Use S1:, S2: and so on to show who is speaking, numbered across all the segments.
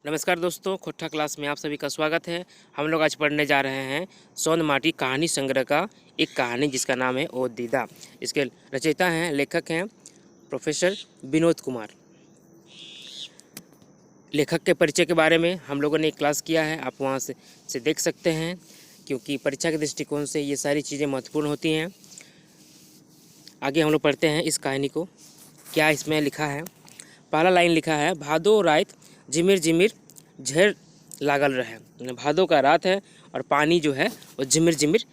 S1: नमस्कार दोस्तों, खोट्ठा क्लास में आप सभी का स्वागत है। हम लोग आज पढ़ने जा रहे हैं सोन माटी कहानी संग्रह का एक कहानी जिसका नाम है ओ दीदा। इसके रचयिता हैं, लेखक हैं प्रोफेसर विनोद कुमार। लेखक के परिचय के बारे में हम लोगों ने एक क्लास किया है, आप वहाँ से देख सकते हैं, क्योंकि परीक्षा के दृष्टिकोण से ये सारी चीज़ें महत्वपूर्ण होती हैं। आगे हम लोग पढ़ते हैं इस कहानी को। क्या इसमें लिखा है? पहला लाइन लिखा है, भादो रात झिमिर झिमिर झेर लागल रहे। भादो का रात है और पानी जो है वो झिमिर झिमिर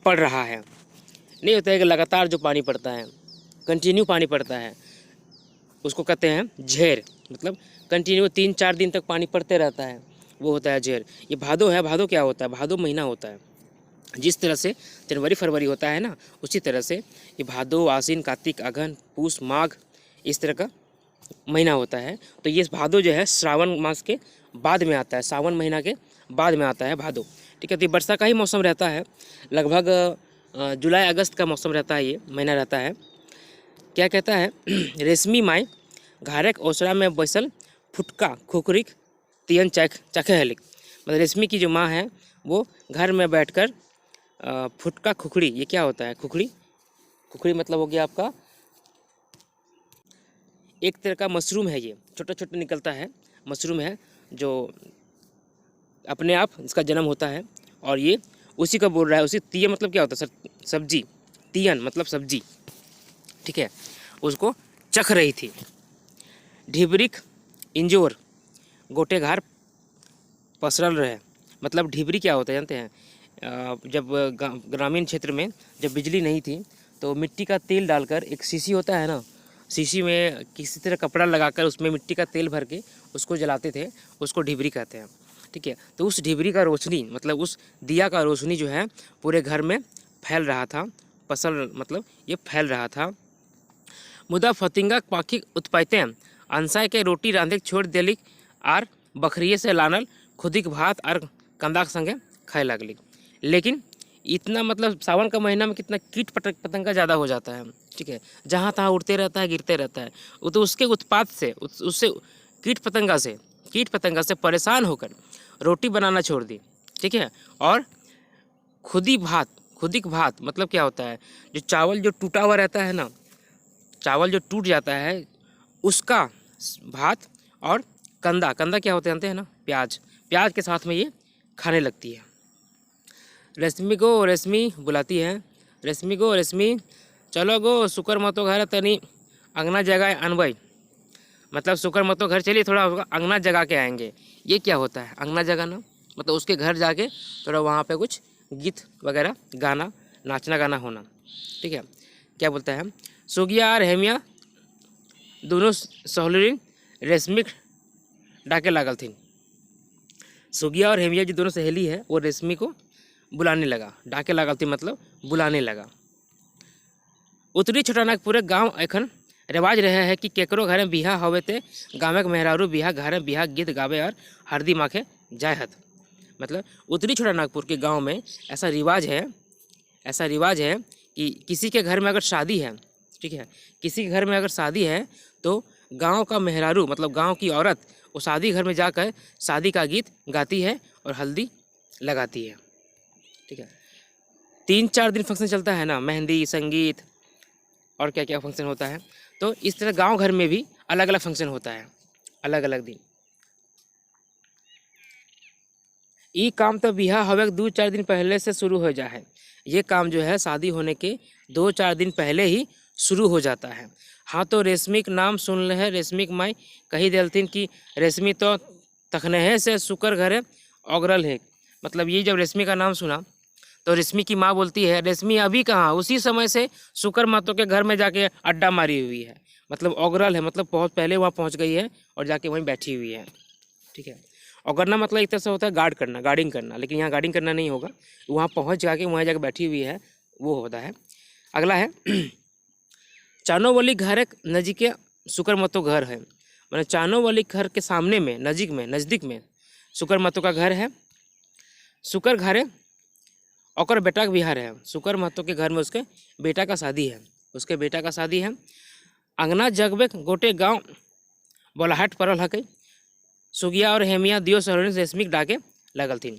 S1: पड़ रहा है। नहीं होता है कि लगातार जो पानी पड़ता है, कंटिन्यू पानी पड़ता है, उसको कहते हैं झेर। मतलब कंटिन्यू 3-4 दिन तक पानी पड़ते रहता है, वो होता है झेर। ये भादो है। भादो क्या होता है? भादो महीना होता है। जिस तरह से जनवरी फरवरी होता है ना, उसी तरह से ये भादो, आश्विन, कार्तिक, अगहन, पूस, माघ इस तरह का महीना होता है। तो ये भादो जो है श्रावण मास के बाद में आता है, सावन महीना के बाद में आता है भादो। ठीक है, तो ये वर्षा का ही मौसम रहता है। लगभग जुलाई अगस्त का मौसम रहता है, ये महीना रहता है। क्या कहता है? रेशमी माई घारक ओसरा में बैसल फुटका खुखरिक तियन चखे हलिक। मतलब रेशमी की जो माँ है वो घर में बैठकर फुटका खुखड़ी, ये क्या होता है? खुखड़ी मतलब हो गया आपका एक तरह का मशरूम है। ये छोटा छोटा निकलता है, मशरूम है जो अपने आप इसका जन्म होता है, और ये उसी का बोल रहा है। उसी तियन मतलब क्या होता है सर? सब्जी। तियन मतलब सब्जी। ठीक है, उसको चख रही थी। ढिबरिक इंजोर गोटे घार पसरल रहे। मतलब ढिबरी क्या होता है जानते हैं? जब ग्रामीण क्षेत्र में जब बिजली नहीं थी तो मिट्टी का तेल डालकर, एक शीशी होता है ना, शीशी में किसी तरह कपड़ा लगाकर उसमें मिट्टी का तेल भर के उसको जलाते थे, उसको ढिबरी कहते हैं। ठीक है, तो उस ढिबरी का रोशनी, मतलब उस दिया का रोशनी जो है पूरे घर में फैल रहा था। पसल मतलब ये फैल रहा था। मुदा फतिंगा पाखी उत्पाते अंसाय के रोटी रांधे छोड़ देली आर बखरिए से लानल खुदिक भात और कंदा के संगे खाए लगली। लेकिन इतना मतलब सावन का महीना में कितना कीट पतंगा ज़्यादा हो जाता है। ठीक है, जहाँ तहाँ उड़ते रहता है, गिरते रहता है। वो तो उसके उत्पात से, उससे कीट पतंगा से परेशान होकर रोटी बनाना छोड़ दी। ठीक है, और खुदिक भात मतलब क्या होता है? जो चावल जो टूटा हुआ रहता है ना, चावल जो टूट जाता है उसका भात, और कंदा क्या होता है जानते हैं ना? प्याज के साथ में ये खाने लगती है। रेशमी को रेशमी बुलाती है। रेशमी को रेशमी चलो गो शुक्र मतो घर तनी अंगना जगह अनबई। मतलब शुक्र मतो घर चलिए, थोड़ा अंगना जगा के आएंगे। ये क्या होता है अंगना जगाना? मतलब उसके घर जाके थोड़ा वहाँ पे कुछ गीत वगैरह गाना, नाचना गाना होना। ठीक है, क्या बोलता है? सुगिया और हेमिया दोनों सहोलरी रेशमी डाके लागल थी। सुगिया और हेमिया जो दोनों सहेली है वो रेशमी को बुलाने लगा। डाके लागल थी मतलब बुलाने लगा। उत्तरी छोटानागपुर गाँव एखन रिवाज रहे है कि केकरो घर में बिहा होवे ते गाँव के मेहरारू बिहा घर में बिहा गीत गावे और हरदी माखे जाय हत। मतलब उत्तरी छोटानागपुर के गाँव में ऐसा रिवाज है कि किसी के घर में अगर शादी है, ठीक है, किसी के घर में अगर शादी है तो गांव का मेहरारू मतलब गांव की औरत वो शादी घर में जाकर शादी का गीत गाती है और हल्दी लगाती है। ठीक है, 3-4 दिन फंक्शन चलता है ना, मेहंदी, संगीत और क्या क्या फंक्शन होता है। तो इस तरह गांव घर में भी अलग अलग फंक्शन होता है, अलग अलग दिन। ये काम तो बिहा हवे 2-4 दिन पहले से शुरू हो जा है। ये काम जो है शादी होने के 2-4 दिन पहले ही शुरू हो जाता है। हाँ, तो रेशमी के नाम सुन ले है। रेशमी के माई कही देलथिन कि रेशमी तो तखनहे से शुक्र घरे अगरल है। मतलब ये जब रेशमी का नाम सुना तो रेशमी की माँ बोलती है, रेशमी अभी कहाँ, उसी समय से शुक्र मातों के घर में जाके अड्डा मारी हुई है। मतलब अगरल है, मतलब बहुत पहले वहाँ पहुँच गई है और जाके वहीं बैठी हुई है। ठीक है, अगरना मतलब एक तरह से होता है गार्डिंग करना, लेकिन यहाँ गार्डिंग करना नहीं होगा, वहाँ पहुँच जाके वहाँ जाके बैठी हुई है, वो होता है। अगला है चानोवाली घर एक नजीक शुक्र मतों घर है। मतलब चानोवाली घर के सामने में नज़दीक में शुक्र मतों का घर है। शुक्र घरे और बेटा का बिहार है। शुक्र महतो के घर में उसके बेटा का शादी है। अंगना जगबे गोटे गाँव बोलाहट पड़ल हक। सुगिया और हेमिया दियो सरोने रेशमिक डाके लगल थी।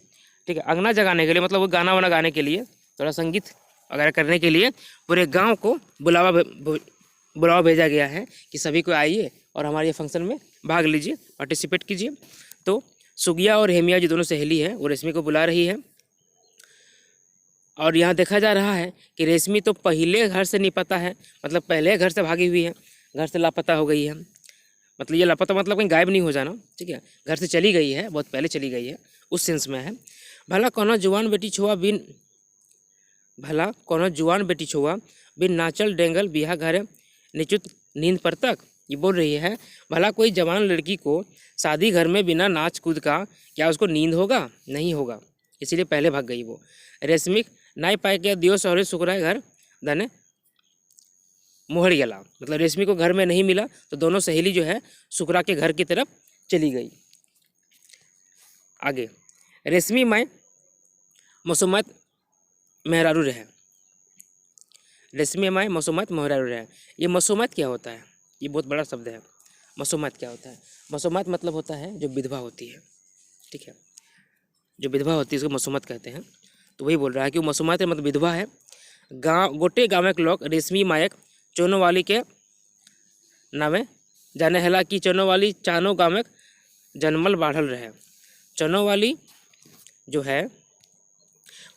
S1: ठीक है, अंगना जगाने के लिए, मतलब वो गाना वाना गाने के लिए, थोड़ा संगीत वगैरह करने के लिए पूरे गांव को बुलावा भेजा गया है कि सभी को आइए और हमारे ये फंक्शन में भाग लीजिए, पार्टिसिपेट कीजिए। तो सुगिया और हेमिया जो दोनों सहेली हैं वो रेशमी को बुला रही है। और यहाँ देखा जा रहा है कि रेशमी तो पहले घर से नहीं पता है, मतलब पहले घर से भागी हुई है, घर से लापता हो गई है। मतलब ये लापता मतलब कहीं गायब नहीं हो जाना, ठीक है, घर से चली गई है, बहुत पहले चली गई है, उस सेंस में है। भला कोनो जुआन बेटी छुआ बिन नाचल डेंगल बिहा घरे निचुत नींद पर तक। ये बोल रही है भला कोई जवान लड़की को शादी घर में बिना नाच कूद का क्या उसको नींद होगा? नहीं होगा, इसीलिए पहले भाग गई वो। रेशमी नाई पाए के दियो सौरे सुकराए घर दने मोहड़ गला, मतलब रेशमी को घर में नहीं मिला तो दोनों सहेली जो है सुकरा के घर की तरफ चली गई। आगे, रेशमी माए मसुमत मेहरारू रहे। रेशमी माए मसुमत मेहरारू रहे। ये मसुमत क्या होता है? ये बहुत बड़ा शब्द है। मसुमत क्या होता है? मसुमत मतलब होता है जो विधवा होती है, ठीक है, जो विधवा होती है उसको मसुमत कहते हैं। तो वही बोल रहा है कि वो मसुमत है, मतलब विधवा है। गोटे गाँव के लोग रेशमी मायक चोनोवाली के नामे जाने हला कि चोनोवाली चानो गाँव जन्मल बाढ़ल रहे। चोनोवाली जो है,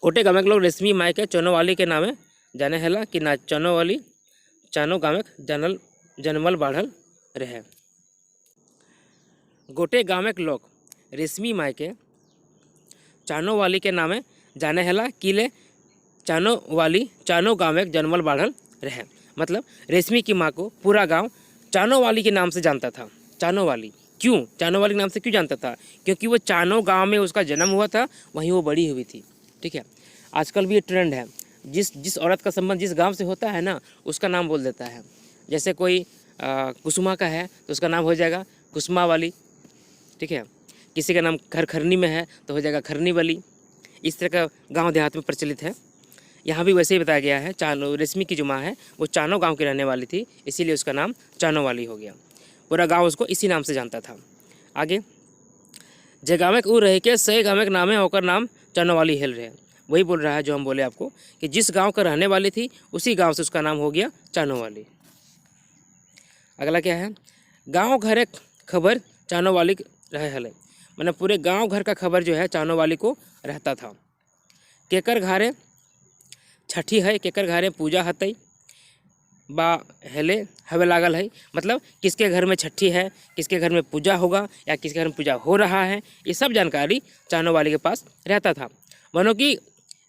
S1: गोटे गाँव के लोग रेशमी मायक चोनोवाली के नामे जाने हला कि ना चोनोवाली चानो गाँव जन्मल बाढ़ल रहे। गोटे गाँव के लोग रेशमी मायके चानोवाली के नामे जाने हला कि ले चानोवाली चानो गाँव जन्मल बाढ़ल रहे। मतलब रेशमी की माँ को पूरा गांव चानोवाली के नाम से जानता था। चानोवाली क्यों? चानोवाली के नाम से क्यों जानता था? क्योंकि वो चानो गांव में उसका जन्म हुआ था, वहीं वो बड़ी हुई थी। ठीक है, आजकल भी ये ट्रेंड है, जिस औरत का संबंध जिस गांव से होता है ना, उसका नाम बोल देता है। जैसे कोई कुसुमा का है तो उसका नाम हो जाएगा कुसुमा वाली, ठीक है, किसी का नाम घर खरनी में है तो हो जाएगा खरनी वाली। इस तरह का गांव देहात में प्रचलित है। यहाँ भी वैसे ही बताया गया है। चानो रेशमी की जो माँ है वो चानो गांव की रहने वाली थी, इसीलिए उसका नाम चानो वाली हो गया। पूरा गांव उसको इसी नाम से जानता था। आगे, जे गाँव उ रह के सही गाँव के नामे होकर नाम चानो वाली हेल रहे। वही बोल रहा है जो हम बोले आपको कि जिस गांव का रहने वाली थी उसी गांव से उसका नाम हो गया चानो वाली। अगला क्या है? गांव घरे खबर चानो वाली रहे हले, मैंने पूरे गांव घर का खबर जो है चानो वाली को रहता था। केकर घारे छठी है, केकर घारे पूजा हतई बा हेले हवे लागल है, मतलब किसके घर में छठी है, किसके घर में पूजा होगा या किसके घर में पूजा हो रहा है, ये सब जानकारी चानो वाली के पास रहता था। मानो कि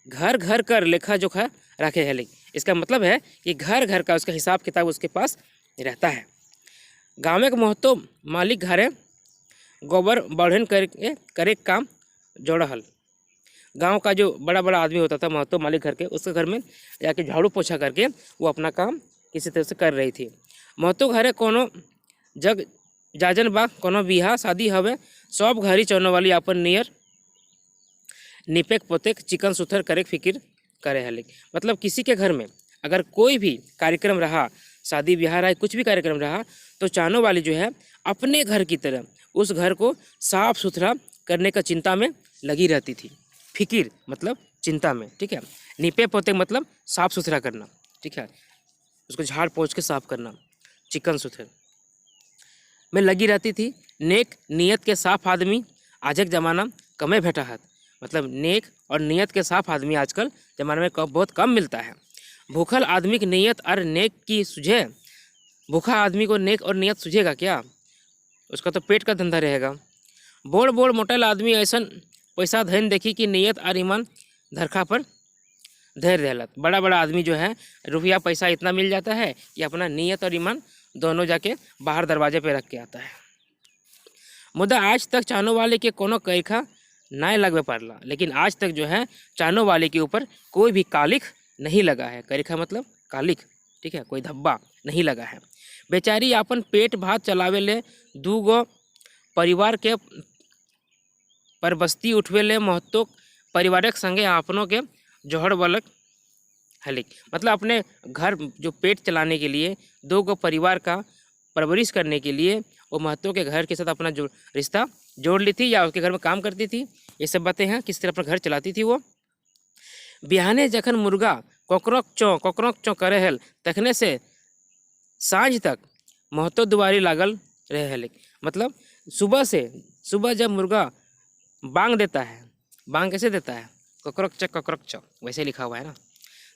S1: घर घर कर लेखा जोखा रखे है। इसका मतलब है कि घर घर का उसका हिसाब किताब उसके पास रहता है। गाँव के महतो मालिक घरे गोबर बढ़न करे काम जोड़हल। गांव का जो बड़ा बड़ा आदमी होता था, महतो मालिक घर के, उसके घर में जाके झाड़ू पोछा करके वो अपना काम किसी तरह से कर रही थी। महतो घरे कोनो जग जाजन बा कोनो बिहा शादी हवे, सब घरी चौनो वाली अपन नियर निपेक पोतेक चिकन सुथर करे फिक्र करे है। मतलब किसी के घर में अगर कोई भी कार्यक्रम रहा, शादी ब्याह रहा, कुछ भी कार्यक्रम रहा, तो चानो वाली जो है अपने घर की तरह उस घर को साफ सुथरा करने का चिंता में लगी रहती थी। फिकिर मतलब चिंता में, ठीक है। निपे पोते मतलब साफ सुथरा करना, ठीक है, उसको झाड़ पोंछ के साफ करना, चिकन सुथर में लगी रहती थी। नेक नियत के साफ आदमी आज एक ज़माना कमे भेटा है, मतलब नेक और नियत के साफ आदमी आजकल ज़माने में बहुत कम मिलता है। भूखल आदमी की नियत और नेक की सुझे, भूखा आदमी को नेक और नियत सुझेगा क्या? उसका तो पेट का धंधा रहेगा। बोड़ बोड़ मोटल आदमी ऐसा पैसा धन देखी कि नियत और ईमान धरखा पर धैर्य रहलत। बड़ा बड़ा आदमी जो है रुपया पैसा इतना मिल जाता है कि अपना नियत और ईमान दोनों जाके बाहर दरवाजे पे रख के आता है। मुद्दा आज तक चानो वाले के कोनो कैखा नहीं लगवे पारला, लेकिन आज तक जो है चानो वाले के ऊपर कोई भी कालिख नहीं लगा है। कैखा मतलब कालिख, ठीक है, कोई धब्बा नहीं लगा है। बेचारी अपन पेट भात चलावे ले, दू गो परिवार के पर बस्ती उठवे ले, महतो परिवारक संगे अपनों के जोहड़ बलक हलिक, मतलब अपने घर जो पेट चलाने के लिए, दो गो परिवार का परवरिश करने के लिए वो महतो के घर के साथ अपना जो रिश्ता जोड़ ली थी या उसके घर में काम करती थी। ये सब बातें हैं, किस तरह अपना घर चलाती थी वो। बिहाने जखन मुर्गा कोकरोक चौ करे हल तखने से सांझ तक महतो दुआरी लागल रहे हल। मतलब सुबह जब मुर्गा बांग देता है, बांग कैसे देता है, कोकरोक चौ वैसे लिखा हुआ है ना।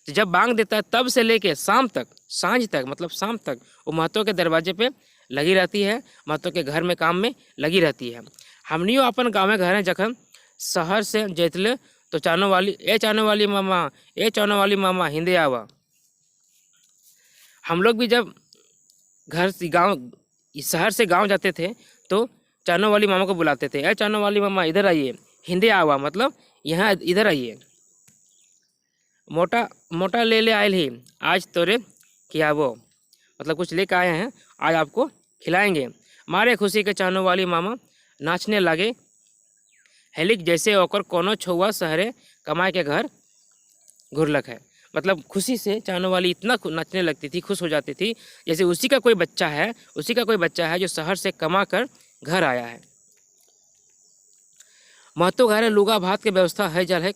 S1: तो जब बांग देता है तब से लेके शाम तक, सांझ तक मतलब शाम तक वो महतो के दरवाजे पे लगी रहती है, महतो के घर में काम में लगी रहती है। हमनियो अपन गाँव में घर हैं जखन शहर से जैतले तो चानो वाली मामा हिंदे आवा। हम लोग भी जब घर से गाँव शहर से गांव जाते थे तो चानो वाली मामा को बुलाते थे, ए चानो वाली मामा इधर आइए, हिंदे आवा मतलब यहाँ इधर आइए, मोटा ले आयल ही आज तोरे खियाबो, मतलब कुछ लेकर आए हैं आज आपको खिलाएंगे। मारे खुशी के चानो वाली मामा नाचने लगे हेलिक जैसे ओकर कोनो छुआ शहरे कमाए के घर घुरलक है। मतलब खुशी से चानो वाली इतना नाचने लगती थी, खुश हो जाती थी जैसे उसी का कोई बच्चा है जो शहर से कमा कर घर आया है। महतो घर है लुगा भात के व्यवस्था है जल है।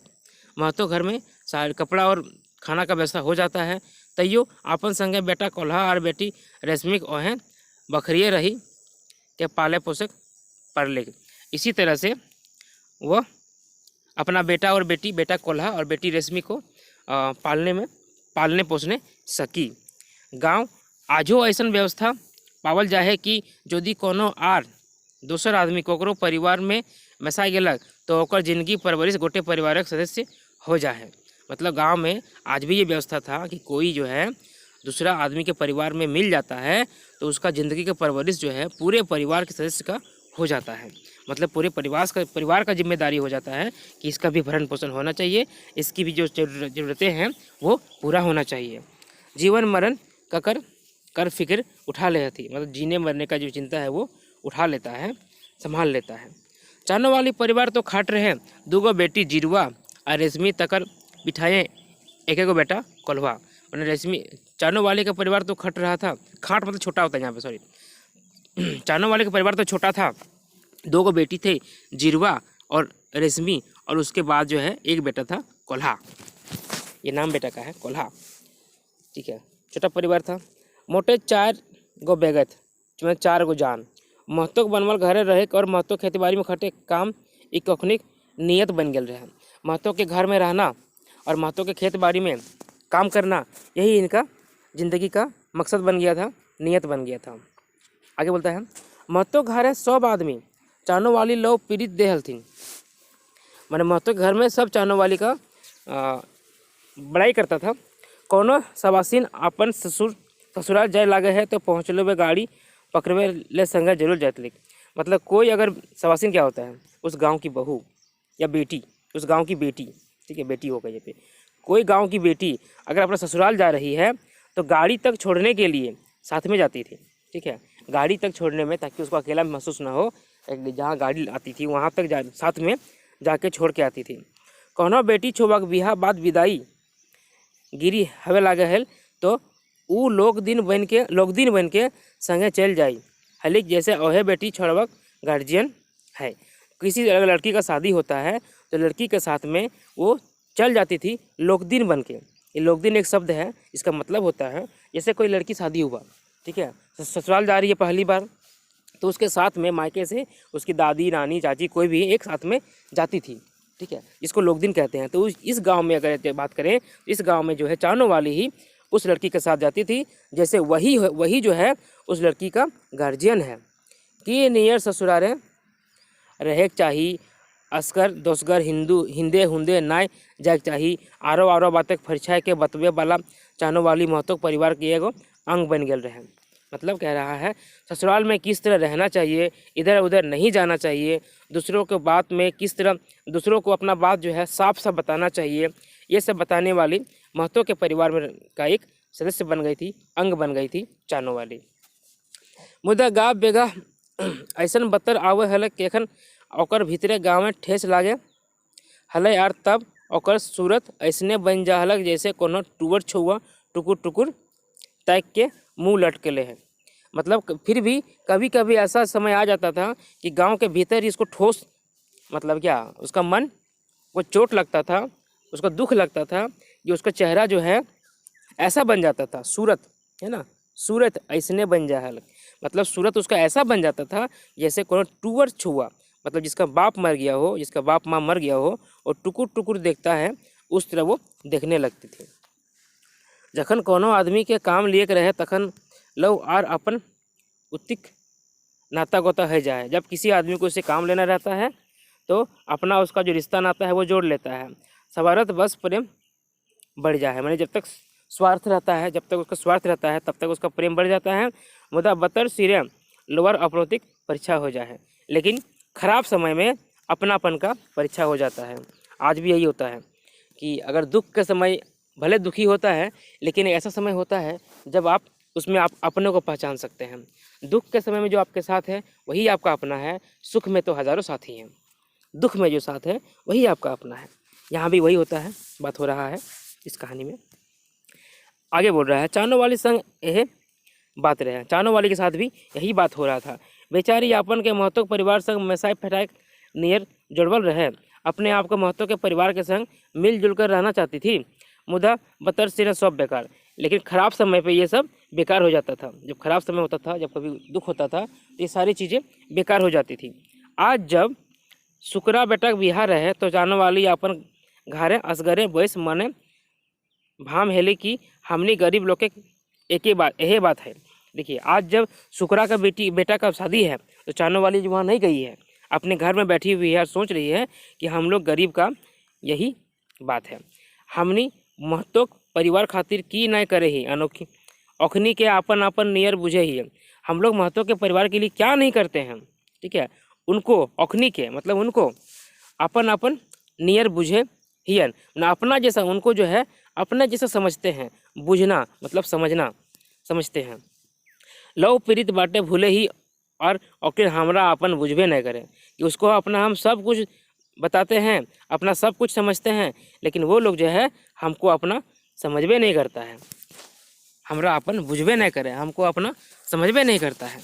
S1: महतो घर में सारे कपड़ा और खाना का व्यवस्था हो जाता है। तैयो अपन संगे बेटा कोल्हा और बेटी रेशमी ओहें बखरिए रही के पाले पोषक पड़ले। इसी तरह से वह अपना बेटा कोल्हा और बेटी रेशमी को पालने पोसने सकी। गांव आजो ऐसा व्यवस्था पावल जाए कि यदि कोनो आर दोसर आदमी कोकरो परिवार में मसा गेलक तो ओकर जिंदगी परवरिश गोटे परिवारक सदस्य हो जाए। मतलब गांव में आज भी ये व्यवस्था था कि कोई जो है दूसरा आदमी के परिवार में मिल जाता है तो उसका ज़िंदगी का परवरिश जो है पूरे परिवार के सदस्य का हो जाता है। मतलब पूरे परिवार का जिम्मेदारी हो जाता है कि इसका भी भरण पोषण होना चाहिए, इसकी भी जो ज़रूरतें हैं वो पूरा होना चाहिए। जीवन मरण का कर फिक्र उठा लेती, मतलब जीने मरने का जो चिंता है वो उठा लेता है, संभाल लेता है। चानो वाली परिवार तो खाट रहे, दूगो बेटी जिरवा और रेशमी तकर बिठाए एक बेटा कोल्हा। मैंने रेशमी चानो वाले का परिवार तो खट रहा था, खाट मतलब छोटा होता है यहाँ पे, सॉरी चानो वाले का परिवार तो छोटा था, दो को बेटी थे जिरवा और रेशमी, और उसके बाद जो है एक बेटा था कोल्हा, ये नाम बेटा का है कोल्हा, ठीक है। छोटा परिवार था। मोटे 4 गो बेगत जिसमें 4 गो जान महतो बनवल घरे रहे और महतो खेती बाड़ी में खटे काम एक कखनिक नियत बन गया रहे। महतो के घर में रहना और महतो के खेत बाड़ी में काम करना यही इनका ज़िंदगी का मकसद बन गया था, नियत बन गया था। आगे बोलता है महतो घर है 100 आदमी चानो वाली लो पीड़ित दे हलथिन। मैंने महतो के घर में सब चानो वाली का बड़ाई करता था। कोनो सवासीन अपन ससुराल जाए लागे है तो पहुँचले वे गाड़ी पकड़वे ले संगे जरूर जाते। मतलब कोई अगर सवासीन क्या होता है, उस गांव की बहू या बेटी, उस गांव की बेटी, ठीक है बेटी हो गई पे, कोई गांव की बेटी अगर अपना ससुराल जा रही है तो गाड़ी तक छोड़ने के लिए साथ में जाती थी, ठीक है, गाड़ी तक छोड़ने में, ताकि उसको अकेला महसूस ना हो, जहाँ गाड़ी आती थी वहाँ तक साथ में जाके छोड़ के आती थी। कहनो बेटी छोबा के बिहा बाद विदाई गिरी हवे लागे है तो ऊ लोग दिन बन के संगे चल जाई हलिक जैसे ओहे बेटी छोड़वक गार्जियन है। किसी अगर लड़की का शादी होता है तो लड़की के साथ में वो चल जाती थी लोकदिन बन के। ये लोकदिन एक शब्द है, इसका मतलब होता है जैसे कोई लड़की शादी हुआ, ठीक है, ससुराल जा रही है पहली बार, तो उसके साथ में मायके से उसकी दादी नानी चाची कोई भी एक साथ में जाती थी, ठीक है, इसको लोकदिन कहते हैं। तो इस गांव में अगर बात करें, इस गांव में जो है चानो वाली ही उस लड़की के साथ जाती थी, जैसे वही जो है उस लड़की का गार्जियन है। कि नियर ससुरारे रहे चाहिए, अस्कर दोसगर हिंदे हुंदे नाय जाए चाहिए, आरो बातक फरिछाए के बतवे वाला चानो वाली महतो परिवार के एगो अंग बन गए रहे। मतलब कह रहा है ससुराल में किस तरह रहना चाहिए, इधर उधर नहीं जाना चाहिए, दूसरों के बात में किस तरह दूसरों को अपना बात जो है साफ बताना चाहिए, ये सब बताने वाली महतो के परिवार में का एक सदस्य बन गई थी, अंग बन गई थी चानो वाली। मुदा गा बेगा ऐसा बतर आवे हल कि एखन ओकर भीतरे गाँव में ठेस लागे हल यार, तब ओकर सूरत ऐसने बन जा हलक जैसे कोनो टूवर छुआ टुकुर टुकुर तक के मुँह लटकेले है। मतलब फिर भी कभी कभी ऐसा समय आ जाता था कि गांव के भीतर ही इसको ठोस, मतलब क्या, उसका मन वो चोट लगता था, उसका दुख लगता था कि उसका चेहरा जो है ऐसा बन जाता था, सूरत है ना, सूरत ऐसने बन जा है, मतलब सूरत उसका ऐसा बन जाता था जैसे कोनो टूअर छुआ, मतलब जिसका बाप मर गया हो, जिसका बाप माँ मर गया हो और टुकुर टुकुर देखता है, उस तरह वो देखने लगती थी। जखन कोनो आदमी के काम लिए रहे तखन लव आर अपन उतिक नाता गोता है जाए। जब किसी आदमी को उसे काम लेना रहता है तो अपना उसका जो रिश्ता नाता है वो जोड़ लेता है। सवारत बस प्रेम बढ़ जाए, मैंने जब तक स्वार्थ रहता है, जब तक उसका स्वार्थ रहता है तब तक उसका प्रेम बढ़ जाता है। मुदा बतर सिरे लोअर अपनौतिक परीक्षा हो जाए, लेकिन खराब समय में अपनापन का परीक्षा हो जाता है। आज भी यही होता है कि अगर दुख के समय भले दुखी होता है, लेकिन ऐसा समय होता है जब आप उसमें आप अपने को पहचान सकते हैं। दुख के समय में जो आपके साथ है वही आपका अपना है, सुख में तो हज़ारों साथी हैं, दुख में जो साथ है वही आपका अपना है। यहाँ भी वही होता है, बात हो रहा है इस कहानी में। आगे बोल रहा है, चानों वाली संग यह बात रहे, चानों वाली के साथ भी यही बात हो रहा था। बेचारी यापन के महत्व परिवार संग मैसाई फटाक नियर जुड़वल रहे, अपने आप को महत्व के परिवार के संग मिलजुल कर रहना चाहती थी। मुदा बतर सिरे सब बेकार, लेकिन ख़राब समय पे ये सब बेकार हो जाता था। जब खराब समय होता था, जब कभी दुख होता था तो ये सारी चीज़ें बेकार हो जाती थी। आज जब शुक्रा बेटा बिहार रहे तो जाने वाली अपन घरे असगरे बैस मने भाम हेले कि हमने गरीब लोग के एक ही बात यही बात है। देखिए, आज जब शुक्रा का बेटा का शादी है तो चानों वाली जो वहाँ नहीं गई है, अपने घर में बैठी हुई है और सोच रही है कि हम लोग गरीब का यही बात है। हमनी महत्व परिवार खातिर की नहीं करे ही अनोखी अखनी के आपन आपन नियर बुझे ही। हम लोग महत्व के परिवार के लिए क्या नहीं करते हैं, ठीक है। उनको अखनी के मतलब उनको अपन अपन नियर बुझे ही ना, अपना जैसा उनको जो है अपना जैसा समझते हैं। बुझना मतलब समझना समझते हैं। लव पीड़ित बाटे भूले ही और ओके हमरा अपन बुझबे नहीं करे कि उसको अपना हम सब कुछ बताते हैं, अपना सब कुछ समझते हैं, लेकिन वो लोग जो है हमको अपना समझबे नहीं करता है। हमरा अपन बुझबे नहीं करे, हमको अपना समझबे नहीं करता है।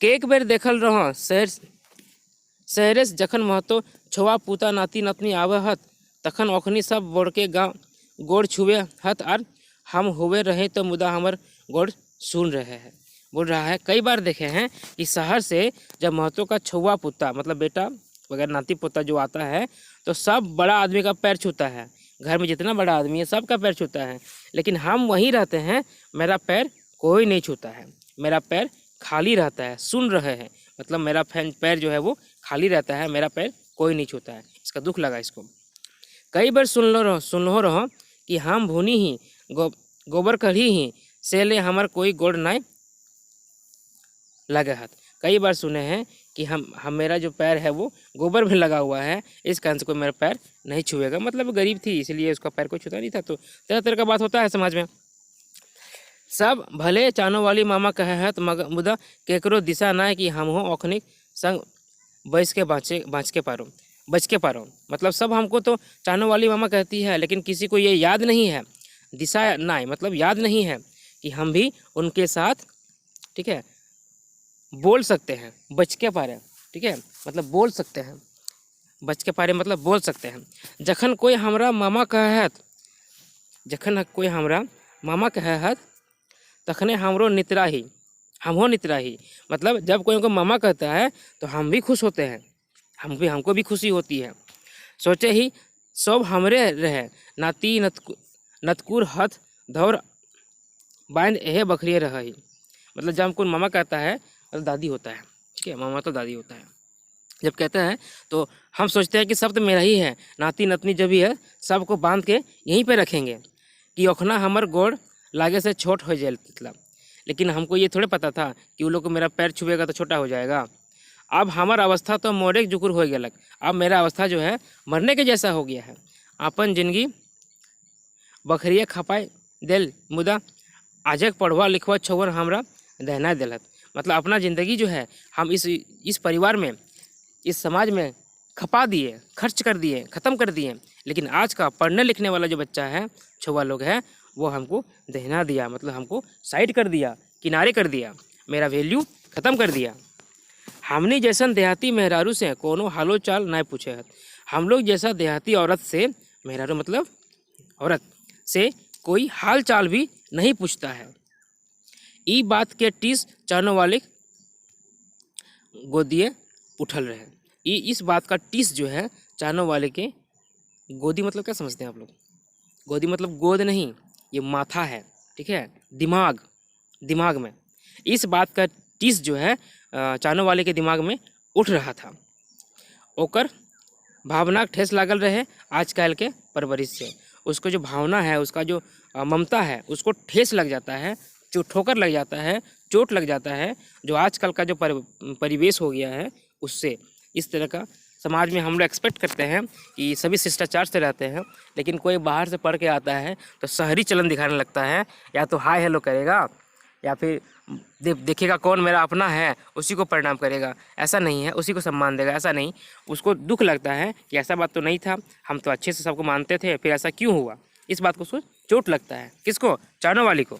S1: एक बेर देखल रहो शहरे से जखन महतो छुआ पूता नाती नतनी आवे हत तखन ओखनी सब बोड़ के गाँव गोड़ छुए हत और हम हुए रहे तो मुदा हमर गोड़ सुन रहे हैं। बोल रहा है कई बार देखे हैं कि शहर से जब महतो का छुआ पुता मतलब बेटा वगैरह नाती पोता जो आता है तो सब बड़ा आदमी का पैर छूता है। घर में जितना बड़ा आदमी है सबका पैर छूता है, लेकिन हम वहीं रहते हैं, मेरा पैर कोई नहीं छूता है, मेरा पैर खाली रहता है। सुन रहे हैं मतलब मेरा पैर जो है वो खाली रहता है, मेरा पैर कोई नहीं छूता है। इसका दुख लगा इसको। कई बार सुन लो रहो कि हम भूनी ही गोबर कढ़ी ही से ले हमार कोई गोड़ नहीं लगे हाथ। कई बार सुने हैं कि हम मेरा जो पैर है वो गोबर में लगा हुआ है, इस कारण से कोई मेरा पैर नहीं छुएगा। मतलब गरीब थी इसलिए उसका पैर कोई छूता नहीं था। तो तरह तरह का बात होता है समाज में। सब भले चानों वाली मामा कहे है तो मुदा केकरो दिशा ना है कि हम हो ओखनिक संग बच के पारो। मतलब सब हमको तो चानों वाली मामा कहती है, लेकिन किसी को ये याद नहीं है, दिशा ना मतलब याद नहीं है कि हम भी उनके साथ, ठीक है, बोल सकते हैं, बच के पारे, ठीक है, मतलब बोल सकते हैं, बच के पारे मतलब बोल सकते हैं। जखन कोई हमरा मामा कहत तखने हमरो नितराही मतलब जब कोई को मामा कहता है तो हम भी खुश होते हैं, हमको भी खुशी होती है। सोचे ही सब हमरे रहे नाती नतकुर हथ धौर बांध एहे बखरिए रह ही। मतलब जब हमको मामा कहता है तो दादी होता है, ठीक है, मामा तो दादी होता है। जब कहता है तो हम सोचते हैं कि सब तो मेरा ही है, नाती नतनी जो भी है सबको बांध के यहीं पे रखेंगे कि ओखना हमर गोड़ लागे से छोट हो जाए। मतलब लेकिन हमको ये थोड़े पता था कि वो लोग को मेरा पैर छुएगा तो छोटा हो जाएगा। अब हमार अवस्था तो मोरे जुकुर हो गया, अब मेरा अवस्था जो है मरने के जैसा हो गया है। अपन जिंदगी बखरिया खपाए दिल मुदा आजक पढ़वा लिखवा छोवर हमरा दहना दिलत। मतलब अपना ज़िंदगी जो है हम इस परिवार में, इस समाज में खपा दिए, खर्च कर दिए, ख़त्म कर दिए, लेकिन आज का पढ़ने लिखने वाला जो बच्चा है, छुआ लोग है, वो हमको दहना दिया, मतलब हमको साइड कर दिया किनारे कर दिया, मेरा वैल्यू ख़त्म कर दिया। हमने जैसन देहाती मेहरारू से कोनो हालो चाल नहीं पूछे है। हम लोग जैसा देहाती औरत से, मेहरारू मतलब औरत से कोई हाल चाल भी नहीं पूछता है। ई बात के टीस चाहने वाले गोदिए उठल रहे। इस बात का टीस जो है चाहने वाले के, गोदी मतलब क्या समझते हैं आप लोग? गोदी मतलब गोद नहीं, ये माथा है, ठीक है, दिमाग, दिमाग में इस बात का टीस जो है चाहने वाले के दिमाग में उठ रहा था। ओकर भावना ठेस लागल रहे आजकल के परवरिश से। उसको जो भावना है, उसका जो ममता है, उसको ठेस लग जाता है, जो ठोकर लग जाता है, चोट लग जाता है, जो आजकल का जो परिवेश हो गया है उससे। इस तरह का समाज में हम लोग एक्सपेक्ट करते हैं कि सभी शिष्टाचार से रहते हैं, लेकिन कोई बाहर से पढ़ के आता है तो शहरी चलन दिखाने लगता है, या तो हाय हेलो करेगा या फिर देखेगा कौन मेरा अपना है उसी को प्रणाम करेगा, ऐसा नहीं है, उसी को सम्मान देगा, ऐसा नहीं। उसको दुख लगता है कि ऐसा बात तो नहीं था, हम तो अच्छे से सबको मानते थे, फिर ऐसा क्यों हुआ, इस बात को सोच चोट लगता है। किसको? चाहने वाली को,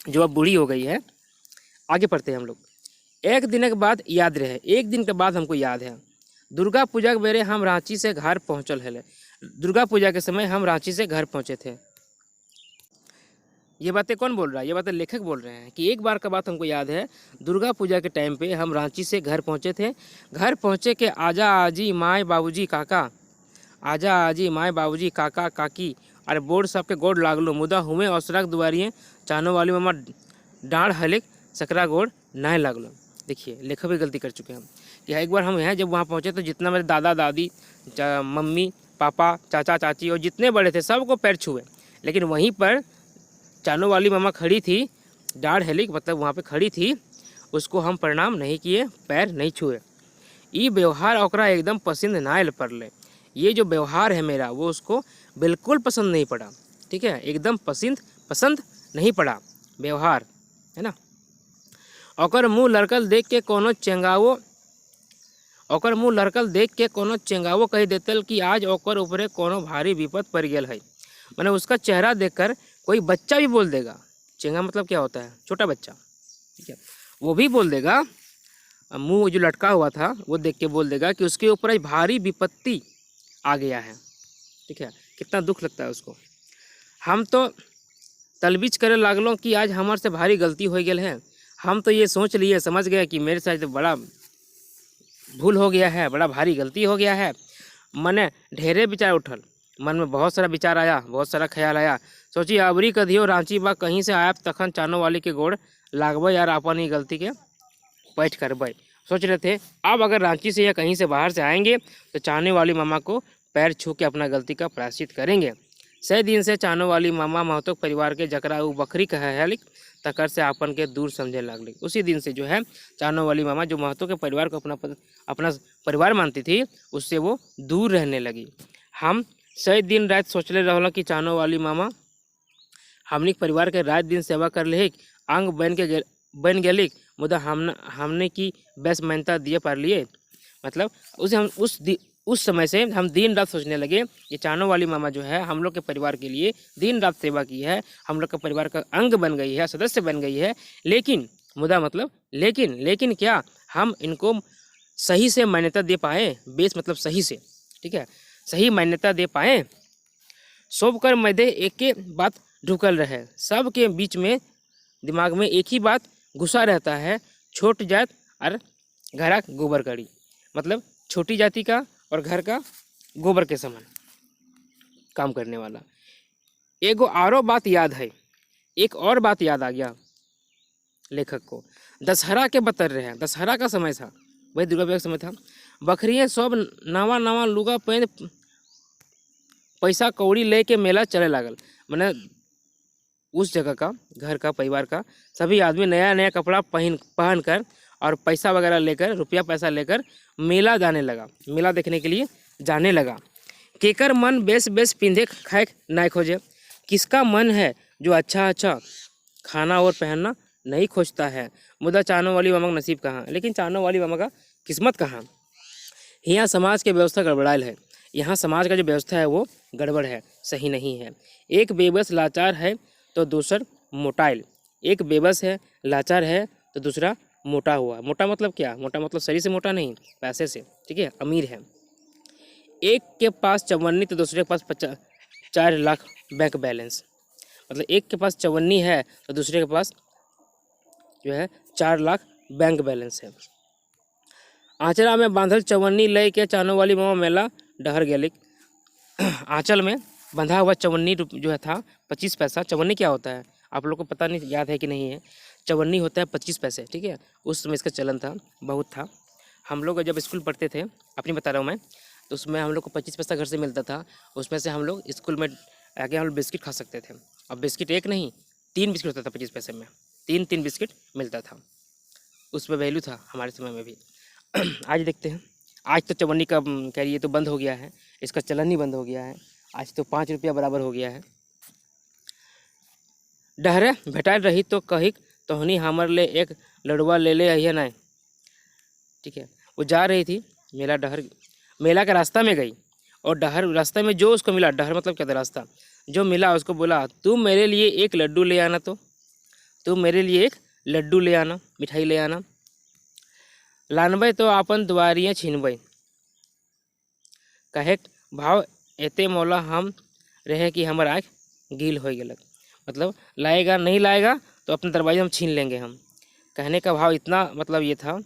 S1: जो अब बूढ़ी हो गई है। आगे पढ़ते हैं हम लोग। एक दिन के बाद याद रहे, एक दिन के बाद हमको याद है, दुर्गा पूजा के बेरे हम रांची से घर पहुँचल है। दुर्गा पूजा के समय हम रांची से घर पहुँचे थे। ये बातें कौन बोल रहा है? ये बातें लेखक बोल रहे हैं कि एक बार का बात हमको याद है, दुर्गा पूजा के टाइम पे हम रांची से घर पहुँचे थे। घर पहुँचे के आजा आजी माए बाबूजी काका, आजा आजी माए बाबूजी काका काकी अरे बोर्ड साहब के गोड़ लागलो, मुदा हुए औसरक दुआरिये चाहने वाली मामा डाँड़ हलिक सकरा गोड़ नहीं लागलो। देखिए लेखक भी गलती कर चुके हैं हम कि एक बार हम हैं जब वहाँ पहुँचे तो जितना मेरे दादा दादी, मम्मी पापा, चाचा चाची और जितने बड़े थे सबको पैर छुए, लेकिन वहीं पर चाहने वाली मामा खड़ी थी, डाँड़ हेलिक मतलब वहाँ पे खड़ी थी, उसको हम प्रणाम नहीं किए, पैर नहीं छुए। ये व्यवहार ओकरा एकदम पसंद ना पड़ले। ये जो व्यवहार है मेरा वो उसको बिल्कुल पसंद नहीं पड़ा, ठीक है, एकदम पसंद नहीं पड़ा व्यवहार, है ना। ओकर मुँह लड़कल देख के कोनो चेंगावो, ओकर मुँह लड़कल देख के कोनो चेंगावो कही देतल कि आज ओकर ऊपरे कोनो भारी विपद पड़ गेल है। मैंने उसका चेहरा देखकर कोई बच्चा भी बोल देगा, चेंगा मतलब क्या होता है? छोटा बच्चा, ठीक है, वो भी बोल देगा, मुंह जो लटका हुआ था वो देख के बोल देगा कि उसके ऊपर आज भारी विपत्ति आ गया है, ठीक है। कितना दुख लगता है उसको। हम तो तलबीज करे लागलों कि आज हमारे से भारी गलती हो गई है। हम तो ये सोच लिए, समझ गए कि मेरे साथ बड़ा भूल हो गया है, बड़ा भारी गलती हो गया है। मने ढेरे विचार उठल, मन में बहुत सारा विचार आया, बहुत सारा ख्याल आया। सोची अबरी कदियो रांची बा कहीं से आया तखन चानो वाली के गोड़ लागबे यार, अपन ही गलती के पैठ करबे। सोच रहे थे अब अगर रांची से या कहीं से बाहर से आएंगे तो चाहने वाली मामा को पैर छू के अपना गलती का प्रायश्चित करेंगे। सही दिन से चाहने वाली मामा महतो परिवार के जकरा उ बकरी कहे लिख तकर से अपन के दूर समझे लागली। उसी दिन से जो है चाहने वाली मामा जो महतो के परिवार को अपना परिवार मानती थी, उससे वो दूर रहने लगी। हम सही दिन रात सोचले रहल कि चाहने वाली मामा हमने परिवार के रात दिन सेवा कर ले, अंग बन गेलिक, मुदा हमने की बेस मान्यता दिए पार लिए। मतलब उसे हम उस समय से हम दिन रात सोचने लगे कि चाहने वाली मामा जो है हम लोग के परिवार के लिए दिन रात सेवा की है, हम लोग के परिवार का अंग बन गई है, सदस्य बन गई है, लेकिन मुदा मतलब लेकिन क्या हम इनको सही से मान्यता दे पाए? बेस मतलब सही से, ठीक है, सही मान्यता दे पाए। सब कर मध्य एक के बात ढुकल रहे, सब के बीच में दिमाग में एक ही बात घुसा रहता है, छोट जात और घरा गोबर कड़ी। मतलब छोटी जाति का और घर का गोबर के समान काम करने वाला। एगो आरो बात याद है, एक और बात याद आ गया लेखक को। दशहरा के बतर रहे, दशहरा का समय था, वही दुर्गा पूजा का समय था। बकरियाँ सब नवा लुगा पहन पैसा कौड़ी ले के मेला चले लागल। मैंने उस जगह का, घर का, परिवार का सभी आदमी नया कपड़ा पहन कर और पैसा वगैरह लेकर, रुपया पैसा लेकर मेला जाने लगा, मेला देखने के लिए जाने लगा। केकर मन बेस पिंधे खाए नहीं खोजे, किसका मन है जो अच्छा खाना और पहनना नहीं खोजता है। मुदा चाहने वाली मामा का नसीब कहाँ, लेकिन चाहने वाली मामा का किस्मत कहाँ। यहाँ समाज के व्यवस्था गड़बड़ायल है, यहाँ समाज का जो व्यवस्था है वो गड़बड़ है, सही नहीं है। एक बेबस लाचार है तो दूसर मोटाइल, एक बेबस है, लाचार है, तो दूसरा मोटा हुआ। मोटा मतलब क्या? मोटा मतलब शरीर से मोटा नहीं, पैसे से, ठीक है, अमीर है। एक के पास 54 तो दूसरे के पास 4 लाख बैंक बैलेंस। मतलब एक के पास 54 है तो दूसरे के पास जो है 4 लाख बैंक बैलेंस है। आंचला में बांधल 54 लय के चानो वाली मामा मेला डहर गेलिक। आंचल में बंधा हुआ 54 जो है था 25 पैसा। 54 क्या होता है आप लोग को पता नहीं, याद है कि नहीं है? 54 होता है 25 पैसे, ठीक है। उस समय इसका चलन था, बहुत था। हम लोग जब स्कूल पढ़ते थे, अपनी बता रहा हूँ मैं, तो उसमें हम लोग को 25 पैसा घर से मिलता था। उसमें से हम लोग स्कूल में आगे हम लोग बिस्किट खा सकते थे। अब बिस्किट एक नहीं 3 बिस्किट होता था 25 पैसे में, 3 बिस्किट मिलता था। उसमें वैल्यू था हमारे समय में भी। आज देखते हैं, आज तो 54 का कह रही है तो बंद हो गया है, इसका चलन ही बंद हो गया है। आज तो 5 रुपया बराबर हो गया है। डहरे भेटाल रही तो कही तोहनी हमर ले एक लड़ुआ ले अहिया नहीं, ठीक है। वो जा रही थी मेला डहर, मेला के रास्ता में गई और डहर रास्ते में जो उसको मिला, डहर मतलब क्या था? रास्ता। जो मिला उसको बोला तुम मेरे लिए एक लड्डू ले आना, तो तुम मेरे लिए एक लड्डू ले आना, मिठाई ले आना। लानबे तो अपन दुआरियाँ छीनबे, कहे भाव एते मौला हम रहे कि हमर आँख गील हो गलक। मतलब लाएगा नहीं लाएगा तो अपने दरवाजे हम छीन लेंगे हम। कहने का भाव इतना मतलब ये था,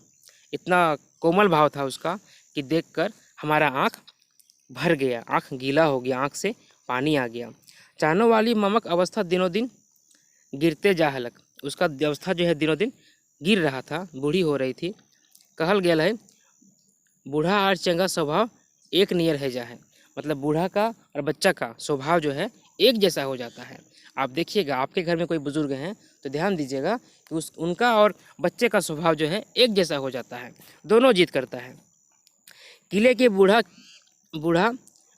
S1: इतना कोमल भाव था उसका कि देखकर हमारा आँख भर गया, आँख गीला हो गया, आँख से पानी आ गया। चाहने वाली ममक अवस्था दिनों दिन गिरते जा हलक। उसका अवस्था जो है दिनों दिन गिर रहा था, बूढ़ी हो रही थी। कहल गेल है बूढ़ा और चंगा स्वभाव एक नियर है जा है। मतलब बूढ़ा का और बच्चा का स्वभाव जो है एक जैसा हो जाता है। आप देखिएगा, आपके घर में कोई बुजुर्ग हैं तो ध्यान दीजिएगा कि उनका और बच्चे का स्वभाव जो है एक जैसा हो जाता है, दोनों जीत करता है। किले के बूढ़ा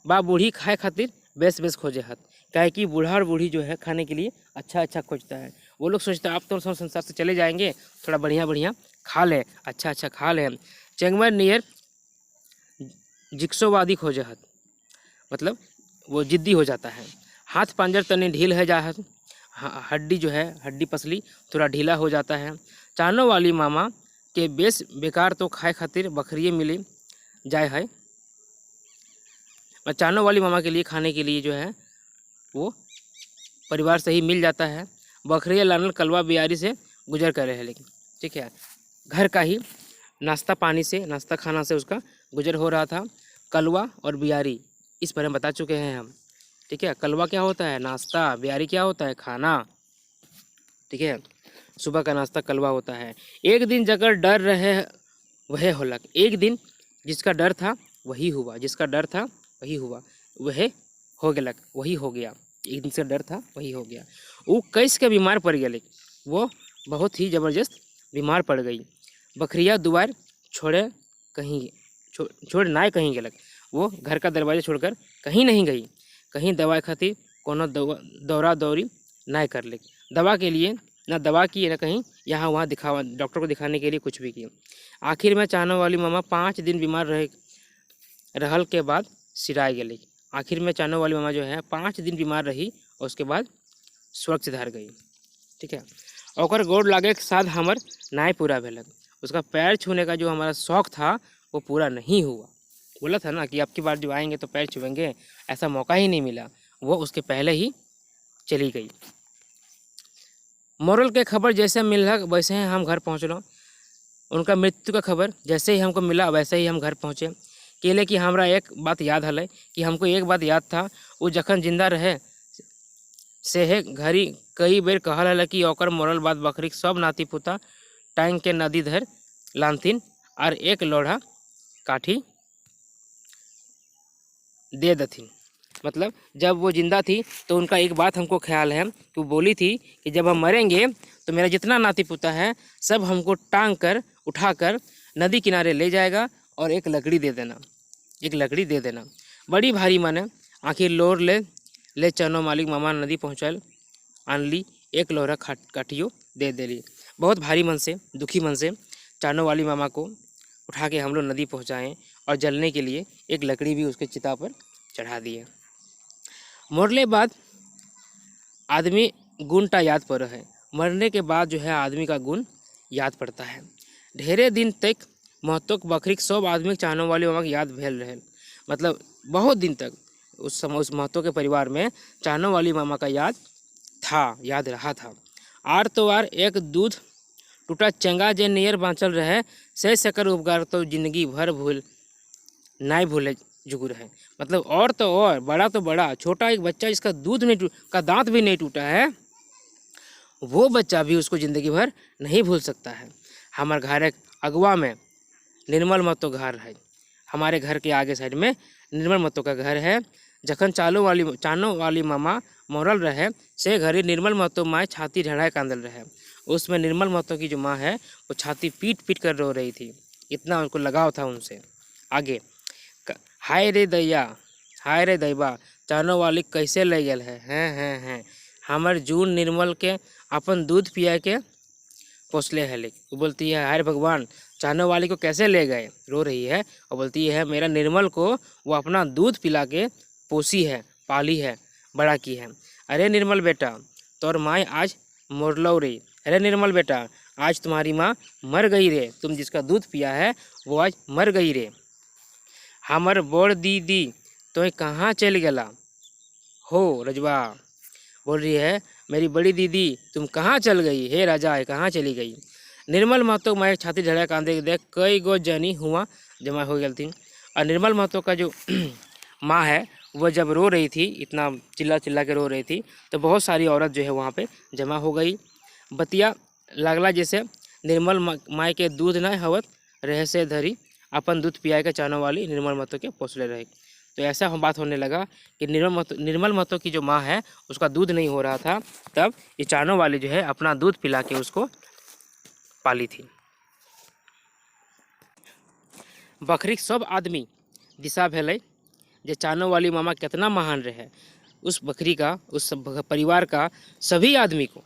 S1: बा बूढ़ी खाए खातिर बेस बेस खोजे हाथ। क्या कि बूढ़ा और बूढ़ी जो है खाने के लिए अच्छा अच्छा खोजता है। वो लोग सोचते हैं आप तो संसार से चले जाएंगे, थोड़ा बढ़िया बढ़िया खा लें, अच्छा अच्छा खा लें। चेंगमर नियर जिक्सोवादी खोजे हाथ, मतलब वो जिद्दी हो जाता है। हाथ पांजर तने ढील है जा, हड्डी जो है हड्डी पसली थोड़ा ढीला हो जाता है। चानो वाली मामा के बेस बेकार तो खाए खातिर बकरिए मिली जाए है। चानो वाली मामा के लिए खाने के लिए जो है वो परिवार से ही मिल जाता है। बकरिया लानल कलवा बियारी से गुजर कर रहे हैं, लेकिन ठीक है घर का ही नाश्ता पानी से, नाश्ता खाना से उसका गुजर हो रहा था। कलवा और बियारी इस पर हम बता चुके हैं हम, ठीक है। कलवा क्या होता है? नाश्ता। बियारी क्या होता है? खाना, ठीक है। सुबह का नाश्ता कलवा होता है। एक दिन जगह डर रहे वह होलक। एक दिन जिसका डर था वही हुआ, जिसका डर था वही हुआ, वह हो गलक, वही हो गया। एक दिन से डर था वही हो गया। वो कैसे के बीमार पड़ गया, वो बहुत ही ज़बरदस्त बीमार पड़ गई। बकरिया दुआर छोड़े कहीं छोड़ ना कहीं गलक। वो घर का दरवाज़ा छोड़कर कहीं नहीं गई। कहीं दवा खातिर कोनो दौरा दौरी ना कर ले। दवा के लिए ना दवा की ना कहीं यहाँ वहाँ दिखावा, डॉक्टर को दिखाने के लिए कुछ भी किया। आखिर में चाहने वाली मामा 5 दिन बीमार रहल के बाद सिराय गई। आखिर में चाहने वाली मामा जो है 5 दिन बीमार रही और उसके बाद स्वर्ग से धार गई, ठीक है। और गोड़ लागे के साथ हमार नाय पूरा भेलक। उसका पैर छूने का जो हमारा शौक़ था वो पूरा नहीं हुआ। बोला था ना कि आपकी बार जो आएंगे तो पैर छुएंगे, ऐसा मौका ही नहीं मिला, वो उसके पहले ही चली गई। मोरल के खबर जैसे मिला वैसे ही हम घर पहुँचलो। उनका मृत्यु का खबर जैसे ही हमको मिला वैसे ही हम घर पहुँचे। केले की हमरा एक बात याद हल कि हमको एक बात याद था, वो जखन जिंदा रहे से है घरी कई बेर कहल हल कि ओकर मरल बाद बकरी सब नाती पुता टांग के नदी धर लानथिन और एक लोढ़ा काठी दे दथिन। मतलब जब वो जिंदा थी तो उनका एक बात हमको ख्याल है कि वो बोली थी कि जब हम मरेंगे तो मेरा जितना नाती पुता है सब हमको टांग कर उठाकर नदी किनारे ले जाएगा और एक लकड़ी दे देना, एक लकड़ी दे देना। बड़ी भारी मन आखिर लोर ले चनो मालिक मामा नदी पहुँचल आनली, एक लोहरा काठियो दे देली। बहुत भारी मन से, दुखी मन से चानो वाली मामा को उठा के हम लोग नदी पहुँचाएँ और जलने के लिए एक लकड़ी भी उसके चिता पर चढ़ा दिए। मरले बाद आदमी गुणटा याद पर है। मरने के बाद जो है आदमी का गुण याद पड़ता है। ढेरे दिन तक महतोक बकरी सब आदमी चाहने वाली मामा के याद भेल रहे, मतलब बहुत दिन तक उस समय उस महतो के परिवार में चाहने वाली मामा का याद रहा था। आर तो आर एक दूध टूटा चंगा जे नियर बाँचल रहे, से सकर उपकार तो जिंदगी भर नहीं भूले जुगुर है। मतलब और तो और बड़ा तो बड़ा, छोटा एक बच्चा जिसका का दांत भी नहीं टूटा है, वो बच्चा भी उसको ज़िंदगी भर नहीं भूल सकता है। हमारे घर एक अगवा में निर्मल महतो घर है, हमारे घर के आगे साइड में निर्मल महतो का घर है। जखन चानो वाली मामा मरल रहे, से घरे निर्मल महतो माँ छाती ढड़ाए कांदल रहे। उसमें निर्मल महतो की जो माँ है वो छाती पीट पीट कर रो रही थी, इतना उनको लगाव था उनसे। आगे, हाय रे दैबा, चानो वाली कैसे ले गल है, हैं हमर जून निर्मल के अपन दूध पिया के पोसले है। वो बोलती है, हाय भगवान, चानो वाली को कैसे ले गए, रो रही है और बोलती है, मेरा निर्मल को वो अपना दूध पिला के पोसी है, पाली है, बड़ा की है। अरे निर्मल बेटा, तोर माँ आज मोरलो रे। अरे निर्मल बेटा, आज तुम्हारी माँ मर गई रे, तुम जिसका दूध पिया है वो आज मर गई रे। हमर बड़ दीदी तो कहाँ चल गला हो रजवा, बोल रही है, मेरी बड़ी दीदी तुम कहाँ चल गई, हे राजा कहाँ चली गई। निर्मल महतो मैं छाती झड़ा कांदे देख कई गो जनी हुआ जमा हो गई थी। और निर्मल महतो का जो माँ है वह जब रो रही थी, इतना चिल्ला चिल्ला के रो रही थी, तो बहुत सारी औरत जो है वहाँ पे जमा हो गई। बतिया लगला जैसे निर्मल माँ के दूध न हवत रहे से धरी अपन दूध पिया के चानो वाली निर्मल महतो के पोसले रहे। तो ऐसा बात होने लगा कि निर्मल महतो की जो माँ है उसका दूध नहीं हो रहा था, तब ये चानो वाली जो है अपना दूध पिला के उसको पाली थी। बकरी सब आदमी दिशा भेलै जे चानो वाली मामा कितना महान रहे। उस बकरी का, उस परिवार का सभी आदमी को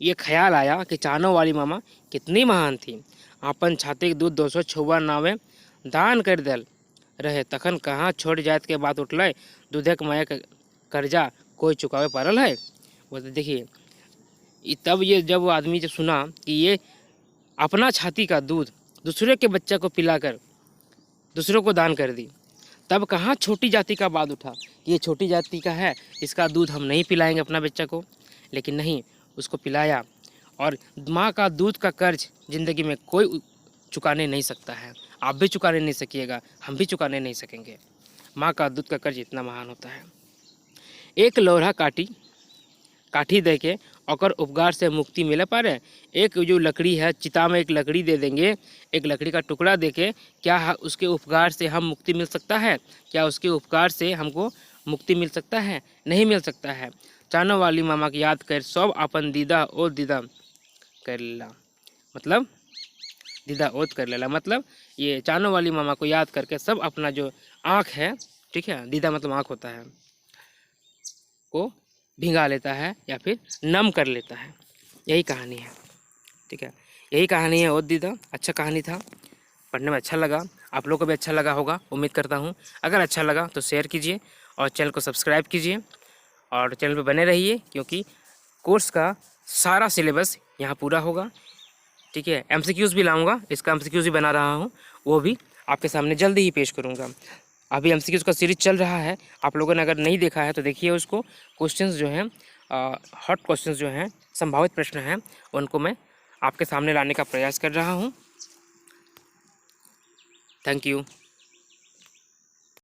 S1: ये ख्याल आया कि चानो वाली मामा कितनी महान थी। अपन छाती के दूध 206 नावे दान कर दिल रहे, तखन कहाँ छोड़ जात के बात उठल, दूधे के माया के कर्जा कोई चुकावे पारल है। वो तो देखिए, तब ये जब वो आदमी जब सुना कि ये अपना छाती का दूध दूसरे के बच्चे को पिलाकर दूसरों को दान कर दी, तब कहाँ छोटी जाति का बात उठा कि ये छोटी जाति का है, इसका दूध हम नहीं पिलाएंगे अपना बच्चा को। लेकिन नहीं, उसको पिलाया। और माँ का दूध का कर्ज ज़िंदगी में कोई चुकाने नहीं सकता है। आप भी चुकाने नहीं सकिएगा, हम भी चुकाने नहीं सकेंगे। माँ का दूध का कर्ज इतना महान होता है। एक लोढ़ा काठी दे के और उपकार से मुक्ति मिले पारे। एक जो लकड़ी है, चिता में एक लकड़ी दे देंगे, एक लकड़ी का टुकड़ा दे के, क्या उसके उपकार से हम मुक्ति मिल सकता है? क्या उसके उपकार से हमको मुक्ति मिल सकता है? नहीं मिल सकता है। चानो वाली मामा की याद कर सब अपन दीदा कर लेला, मतलब दीदा ओद कर लेला, मतलब ये चानो वाली मामा को याद करके सब अपना जो आँख है, ठीक है, दीदा मतलब आँख होता है, को भिंगा लेता है या फिर नम कर लेता है। यही कहानी है, ठीक है, यही कहानी है ओद दीदा। अच्छा कहानी था, पढ़ने में अच्छा लगा, आप लोगों को भी अच्छा लगा होगा, उम्मीद करता हूँ। अगर अच्छा लगा तो शेयर कीजिए और चैनल को सब्सक्राइब कीजिए और चैनल पे बने रहिए, क्योंकि कोर्स का सारा सिलेबस यहाँ पूरा होगा, ठीक है। MCQs भी लाऊंगा, इसका MCQs भी बना रहा हूँ, वो भी आपके सामने जल्दी ही पेश करूँगा। अभी MCQs का सीरीज चल रहा है, आप लोगों ने अगर नहीं देखा है तो देखिए उसको। क्वेश्चंस जो हैं, हॉट क्वेश्चंस जो हैं, संभावित प्रश्न हैं, उनको मैं आपके सामने लाने का प्रयास कर रहा हूँ। Thank you.